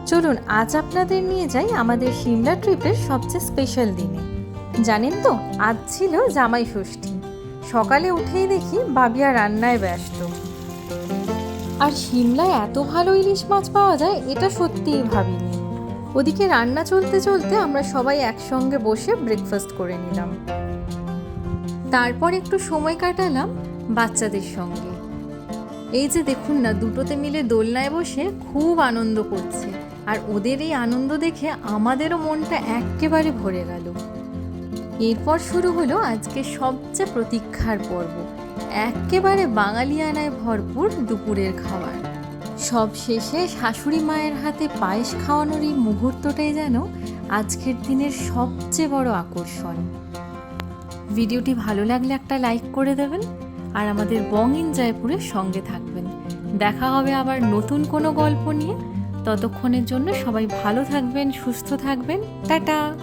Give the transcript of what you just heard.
চলুন আজ আপনাদের নিয়ে যাই আমাদের সিমলা ট্রিপের সবচেয়ে স্পেশাল দিনে। জানেন তো, আজ ছিল জামাই ষষ্ঠী। সকালে উঠেই দেখি বাবিয়া রান্নায় ব্যস্ত। আর সিমলায় এত ভালো ইলিশ মাছ পাওয়া যায় এটা সত্যিই ভাবিনি। ওদিকে রান্না চলতে চলতে আমরা সবাই একসঙ্গে বসে ব্রেকফাস্ট করে নিলাম। তারপর একটু সময় কাটালাম বাচ্চাদের সঙ্গে। এই যে দেখুন না, দুটোতে মিলে দোলনায় বসে খুব আনন্দ করছে। আর ওদের এই আনন্দ দেখে আমাদেরও মনটা একেবারে ভরে গেল। এরপর শুরু হলো আজকে সবচেয়ে প্রতীক্ষার পর্ব, একেবারে বাঙালিয়ানায় ভরপুর দুপুরের খাবার। সব শেষে শাশুড়ি মায়ের হাতে পায়েস খাওয়ানোর এই মুহূর্তটাই যেন আজকের দিনের সবচেয়ে বড় আকর্ষণ। ভিডিওটি ভালো লাগলে একটা লাইক করে দেবেন আর আমাদের বং ইন জয়পুরের সঙ্গে থাকবেন। দেখা হবে আবার নতুন কোনো গল্প নিয়ে। ততক্ষণের জন্য সবাই ভালো থাকবেন, সুস্থ থাকবেন। টাটা।